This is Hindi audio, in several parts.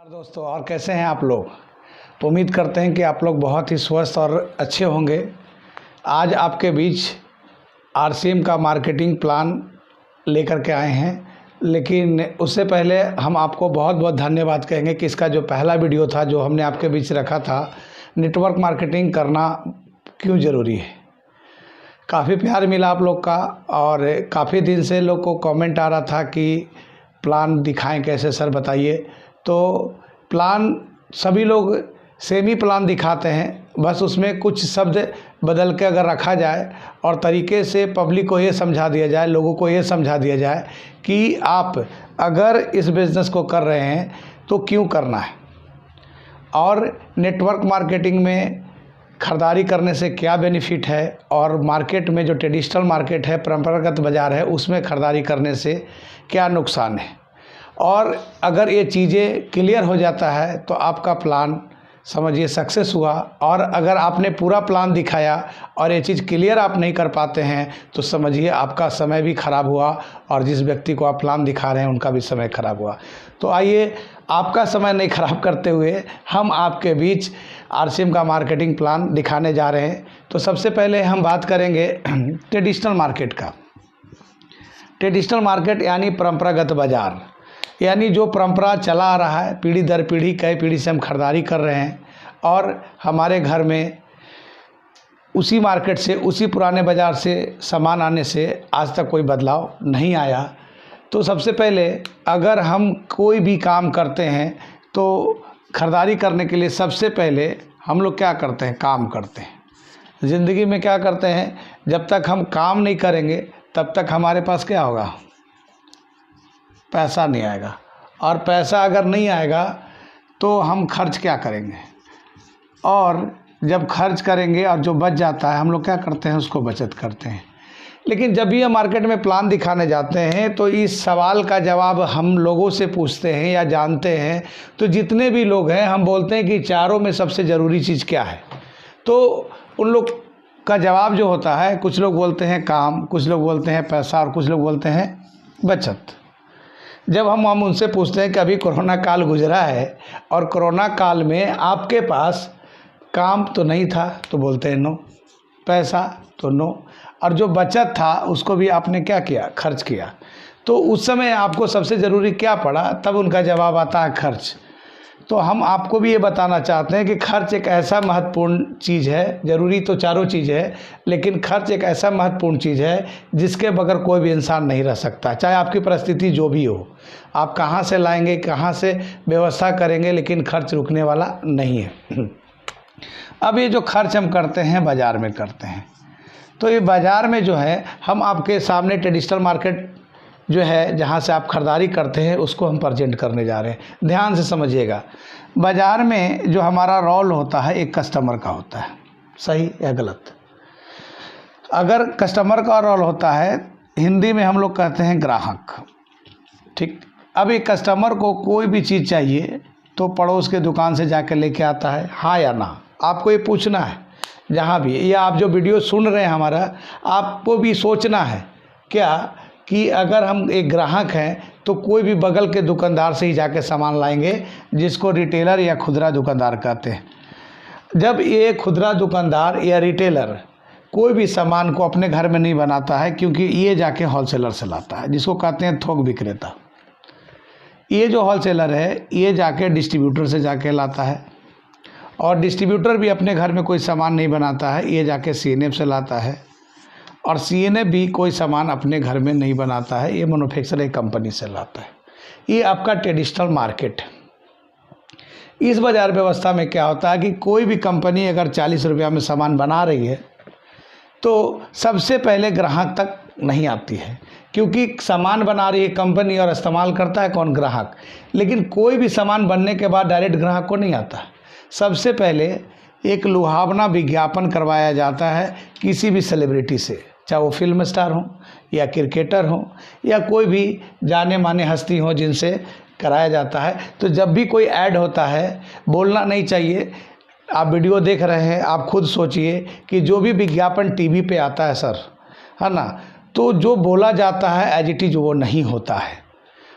दोस्तों, और कैसे हैं आप लोग। तो उम्मीद करते हैं कि आप लोग बहुत ही स्वस्थ और अच्छे होंगे। आज आपके बीच आरसीएम का मार्केटिंग प्लान लेकर के आए हैं, लेकिन उससे पहले हम आपको बहुत बहुत धन्यवाद कहेंगे कि इसका जो पहला वीडियो था जो हमने आपके बीच रखा था, नेटवर्क मार्केटिंग करना क्यों ज़रूरी है, काफ़ी प्यार मिला आप लोग का। और काफ़ी दिन से लोग को कमेंट आ रहा था कि प्लान दिखाएं कैसे सर, बताइए। तो प्लान सभी लोग सेम ही प्लान दिखाते हैं, बस उसमें कुछ शब्द बदल के अगर रखा जाए और तरीके से पब्लिक को ये समझा दिया जाए, लोगों को ये समझा दिया जाए कि आप अगर इस बिज़नेस को कर रहे हैं तो क्यों करना है, और नेटवर्क मार्केटिंग में खरीदारी करने से क्या बेनिफिट है, और मार्केट में जो ट्रेडिशनल मार्केट है, परंपरागत बाज़ार है, उसमें खरीदारी करने से क्या नुकसान है। और अगर ये चीज़ें क्लियर हो जाता है तो आपका प्लान समझिए सक्सेस हुआ। और अगर आपने पूरा प्लान दिखाया और ये चीज़ क्लियर आप नहीं कर पाते हैं तो समझिए आपका समय भी ख़राब हुआ और जिस व्यक्ति को आप प्लान दिखा रहे हैं उनका भी समय ख़राब हुआ। तो आइए, आपका समय नहीं ख़राब करते हुए हम आपके बीच आरसीएम का मार्केटिंग प्लान दिखाने जा रहे हैं। तो सबसे पहले हम बात करेंगे ट्रेडिशनल मार्केट का। ट्रेडिशनल मार्केट यानी परंपरागत बाज़ार, यानी जो परंपरा चला आ रहा है, पीढ़ी दर पीढ़ी, कई पीढ़ी से हम खरीदारी कर रहे हैं और हमारे घर में उसी मार्केट से, उसी पुराने बाज़ार से सामान आने से आज तक कोई बदलाव नहीं आया। तो सबसे पहले अगर हम कोई भी काम करते हैं तो खरीदारी करने के लिए सबसे पहले हम लोग क्या करते हैं, काम करते हैं। ज़िंदगी में क्या करते हैं, जब तक हम काम नहीं करेंगे तब तक हमारे पास क्या होगा, पैसा नहीं आएगा। और पैसा अगर नहीं आएगा तो हम खर्च क्या करेंगे, और जब खर्च करेंगे और जो बच जाता है हम लोग क्या करते हैं, उसको बचत करते हैं। लेकिन जब भी हम मार्केट में प्लान दिखाने जाते हैं तो इस सवाल का जवाब हम लोगों से पूछते हैं या जानते हैं, तो जितने भी लोग हैं हम बोलते हैं कि चारों में सबसे ज़रूरी चीज़ क्या है। तो उन लोग का जवाब जो होता है, कुछ लोग बोलते हैं काम, कुछ लोग बोलते हैं पैसा, और कुछ लोग बोलते हैं बचत। जब हम उनसे पूछते हैं कि अभी कोरोना काल गुजरा है और कोरोना काल में आपके पास काम तो नहीं था, तो बोलते हैं नो, पैसा तो नो, और जो बचत था उसको भी आपने क्या किया, खर्च किया। तो उस समय आपको सबसे ज़रूरी क्या पड़ा, तब उनका जवाब आता है खर्च। तो हम आपको भी ये बताना चाहते हैं कि खर्च एक ऐसा महत्वपूर्ण चीज़ है, ज़रूरी तो चारों चीज़ है, लेकिन खर्च एक ऐसा महत्वपूर्ण चीज़ है जिसके बगैर कोई भी इंसान नहीं रह सकता, चाहे आपकी परिस्थिति जो भी हो। आप कहाँ से लाएंगे, कहाँ से व्यवस्था करेंगे, लेकिन खर्च रुकने वाला नहीं है। अब ये जो खर्च हम करते हैं बाज़ार में करते हैं, तो ये बाज़ार में जो है हम आपके सामने ट्रेडिशनल मार्केट जो है जहाँ से आप खरीदारी करते हैं उसको हम प्रेजेंट करने जा रहे हैं। ध्यान से समझिएगा, बाज़ार में जो हमारा रोल होता है एक कस्टमर का होता है, सही या गलत। अगर कस्टमर का रोल होता है, हिंदी में हम लोग कहते हैं ग्राहक, ठीक। अब एक कस्टमर को कोई भी चीज़ चाहिए तो पड़ोस के दुकान से जाकर लेके आता है, हाँ या ना, आपको ये पूछना है जहाँ भी, या आप जो वीडियो सुन रहे हैं हमारा, आपको भी सोचना है क्या कि अगर हम एक ग्राहक हैं तो कोई भी बगल के दुकानदार से ही जाके सामान लाएंगे, जिसको रिटेलर या खुदरा दुकानदार कहते हैं। जब ये खुदरा दुकानदार या रिटेलर कोई भी सामान को अपने घर में नहीं बनाता है, क्योंकि ये जाके होलसेलर से लाता है, जिसको कहते हैं थोक विक्रेता। ये जो होलसेलर है ये जाके डिस्ट्रीब्यूटर से जाके लाता है, और डिस्ट्रीब्यूटर भी अपने घर में कोई सामान नहीं बनाता है, ये जाके सीएनएफ से लाता है, और सीएनएफ भी कोई सामान अपने घर में नहीं बनाता है, ये मैन्युफैक्चरिंग कंपनी से लाता है। ये आपका ट्रेडिशनल मार्केट है। इस बाज़ार व्यवस्था में क्या होता है कि कोई भी कंपनी अगर 40 रुपया में सामान बना रही है तो सबसे पहले ग्राहक तक नहीं आती है, क्योंकि सामान बना रही है कंपनी और इस्तेमाल करता है कौन, ग्राहक। लेकिन कोई भी सामान बनने के बाद डायरेक्ट ग्राहक को नहीं आता। सबसे पहले एक लुभावना विज्ञापन करवाया जाता है किसी भी सेलिब्रिटी से, चाहे वो फिल्म स्टार हो या क्रिकेटर हो या कोई भी जाने माने हस्ती हो, जिनसे कराया जाता है। तो जब भी कोई ऐड होता है, बोलना नहीं चाहिए। आप वीडियो देख रहे हैं, आप खुद सोचिए कि जो भी विज्ञापन टीवी पे आता है सर, है ना, तो जो बोला जाता है एज इट इज़ वो नहीं होता है।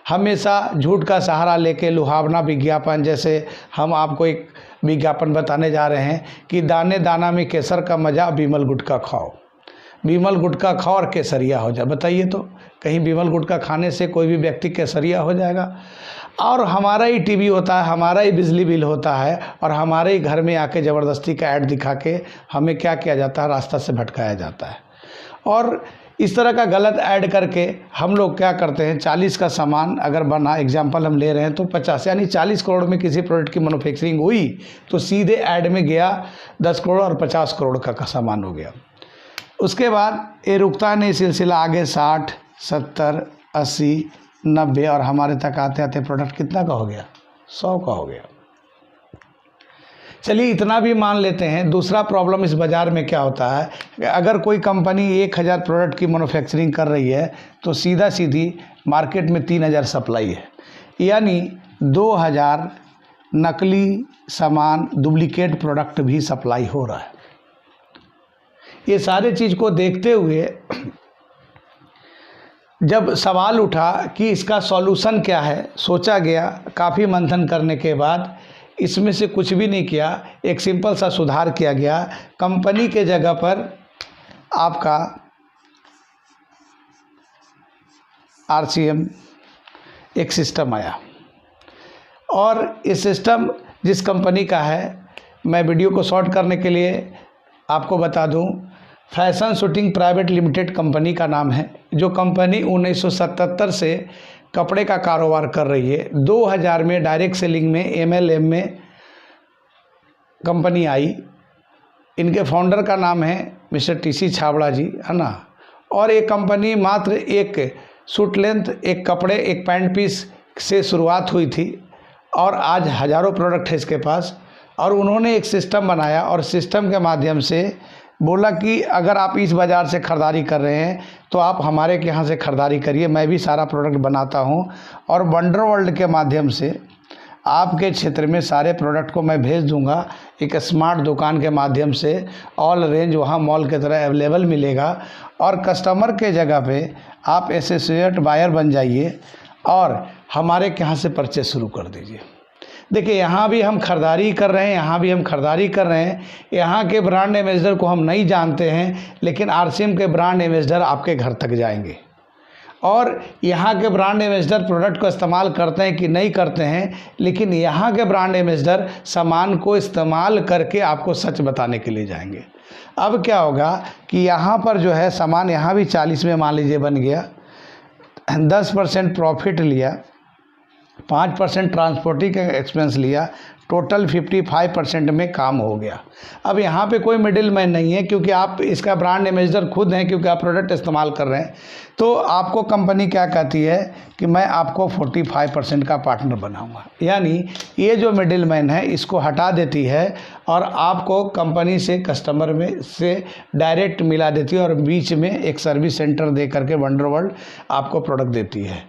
हमेशा झूठ का सहारा लेके लुभावना विज्ञापन, जैसे हम आपको एक विज्ञापन बताने जा रहे हैं कि दाने दाना में केसर का मज़ा, विमल गुटखा खाओ, विमल गुटखा खाओ और केसरिया हो जाए। बताइए तो कहीं विमल गुटखा खाने से कोई भी व्यक्ति केसरिया हो जाएगा? और हमारा ही टीवी होता है, हमारा ही बिजली बिल होता है, और हमारे ही घर में आके ज़बरदस्ती का ऐड दिखा के हमें क्या किया जाता है, रास्ता से भटकाया जाता है। और इस तरह का गलत ऐड करके हम लोग क्या करते हैं, 40 का सामान अगर बना, एग्जाम्पल हम ले रहे हैं, तो 50 यानी 40 करोड़ में किसी प्रोडक्ट की मैन्युफैक्चरिंग हुई तो सीधे ऐड में गया 10 करोड़ और 50 करोड़ का सामान हो गया। उसके बाद ये रुकता नहीं सिलसिला, आगे 60, 70, 80, 90 और हमारे तक आते आते प्रोडक्ट कितना का हो गया, 100 का हो गया। चलिए इतना भी मान लेते हैं। दूसरा प्रॉब्लम इस बाज़ार में क्या होता है कि अगर कोई कंपनी 1000 प्रोडक्ट की मैन्युफैक्चरिंग कर रही है तो सीधा सीधी मार्केट में 3000 सप्लाई है, यानी 2000 नकली सामान, डुप्लीकेट प्रोडक्ट भी सप्लाई हो रहा है। ये सारे चीज़ को देखते हुए जब सवाल उठा कि इसका सॉल्यूशन क्या है, सोचा गया, काफ़ी मंथन करने के बाद इसमें से कुछ भी नहीं किया, एक सिंपल सा सुधार किया गया। कंपनी के जगह पर आपका RCM एक सिस्टम आया, और ये सिस्टम जिस कंपनी का है, मैं वीडियो को शॉर्ट करने के लिए आपको बता दूं, fashion shooting private limited company का नाम है, जो कंपनी 1977 से कपड़े का कारोबार कर रही है। 2000 में डायरेक्ट सेलिंग में MLM में कंपनी आई। इनके फाउंडर का नाम है मिस्टर TC छाबड़ा जी, है ना। और ये कंपनी मात्र एक सूट लेंथ, एक कपड़े, एक पैंट पीस से शुरुआत हुई थी, और आज हज़ारों प्रोडक्ट है इसके पास। और उन्होंने एक सिस्टम बनाया, और सिस्टम के माध्यम से बोला कि अगर आप इस बाज़ार से ख़रीदारी कर रहे हैं तो आप हमारे के यहाँ से ख़रीदारी करिए, मैं भी सारा प्रोडक्ट बनाता हूँ, और वंडर वर्ल्ड के माध्यम से आपके क्षेत्र में सारे प्रोडक्ट को मैं भेज दूंगा। एक स्मार्ट दुकान के माध्यम से ऑल रेंज वहाँ मॉल की तरह अवेलेबल मिलेगा, और कस्टमर के जगह पे आप एसोसिएट बायर बन जाइए और हमारे के यहाँ से परचेस शुरू कर दीजिए। देखिए यहाँ भी हम खरीदारी कर रहे हैं, यहाँ भी हम खरीदारी कर रहे हैं। यहाँ के ब्रांड एम्बेसडर को हम नहीं जानते हैं, लेकिन RCM के ब्रांड एम्बेसडर आपके घर तक जाएंगे, और यहाँ के ब्रांड एम्बेसडर प्रोडक्ट को इस्तेमाल करते हैं कि नहीं करते हैं, लेकिन यहाँ के ब्रांड एम्बेसडर सामान को इस्तेमाल करके आपको सच बताने के लिए जाएंगे। अब क्या होगा कि यहाँ पर जो है सामान यहाँ भी 40 में मान लीजिए बन गया, 10% प्रॉफिट लिया, 5% ट्रांसपोर्टिंग का एक्सपेंस लिया, टोटल 55% में काम हो गया। अब यहाँ पे कोई मिडिल मैन नहीं है, क्योंकि आप इसका ब्रांड एम्बेसडर खुद हैं, क्योंकि आप प्रोडक्ट इस्तेमाल कर रहे हैं। तो आपको कंपनी क्या कहती है कि मैं आपको 45% का पार्टनर बनाऊंगा, यानी ये जो मिडिल मैन है इसको हटा देती है, और आपको कंपनी से कस्टमर में से डायरेक्ट मिला देती है, और बीच में एक सर्विस सेंटर दे करके वंडर वर्ल्ड आपको प्रोडक्ट देती है।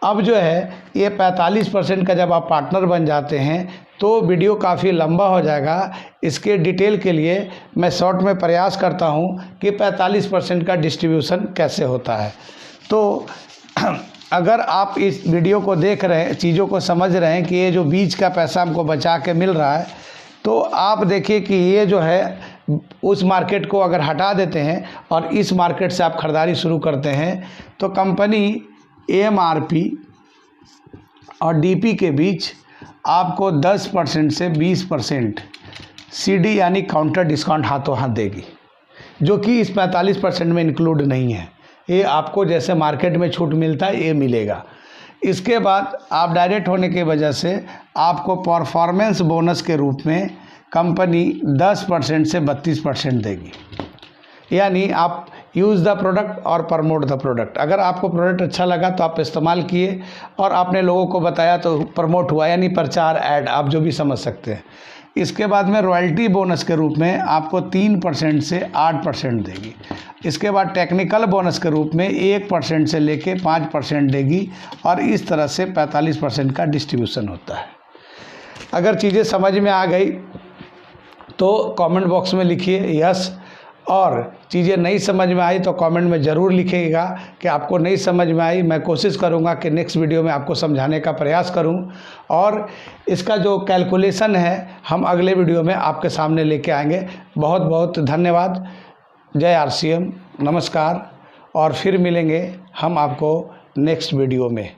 अब जो है ये 45% का जब आप पार्टनर बन जाते हैं तो वीडियो काफ़ी लंबा हो जाएगा। इसके डिटेल के लिए मैं शॉर्ट में प्रयास करता हूं कि 45% का डिस्ट्रीब्यूशन कैसे होता है। तो अगर आप इस वीडियो को देख रहे हैं, चीज़ों को समझ रहे हैं कि ये जो बीच का पैसा हमको बचा के मिल रहा है, तो आप देखिए कि ये जो है उस मार्केट को अगर हटा देते हैं और इस मार्केट से आप ख़रीदारी शुरू करते हैं, तो कंपनी MRP और DP के बीच आपको 10% से 20% CD यानी काउंटर डिस्काउंट हाथों हाथ देगी, जो कि इस 45% में इंक्लूड नहीं है। ये आपको जैसे मार्केट में छूट मिलता है ये मिलेगा। इसके बाद आप डायरेक्ट होने की वजह से आपको परफॉर्मेंस बोनस के रूप में कंपनी 10% से 32% देगी, यानी आप यूज़ द प्रोडक्ट और प्रमोट द प्रोडक्ट। अगर आपको प्रोडक्ट अच्छा लगा तो आप इस्तेमाल किए और आपने लोगों को बताया तो प्रमोट हुआ, यानी प्रचार, ऐड, आप जो भी समझ सकते हैं। इसके बाद में रॉयल्टी बोनस के रूप में आपको 3% से 8% देगी। इसके बाद टेक्निकल बोनस के रूप में 1% से लेके 5% देगी, और इस तरह से 45% का डिस्ट्रीब्यूशन होता है। अगर चीज़ें समझ में आ गई तो कमेंट बॉक्स में लिखिए यस, और चीज़ें नहीं समझ में आई तो कमेंट में ज़रूर लिखिएगा कि आपको नहीं समझ में आई। मैं कोशिश करूंगा कि नेक्स्ट वीडियो में आपको समझाने का प्रयास करूं, और इसका जो कैलकुलेशन है हम अगले वीडियो में आपके सामने लेके आएंगे। बहुत बहुत धन्यवाद। जय RCM, नमस्कार, और फिर मिलेंगे हम आपको नेक्स्ट वीडियो में।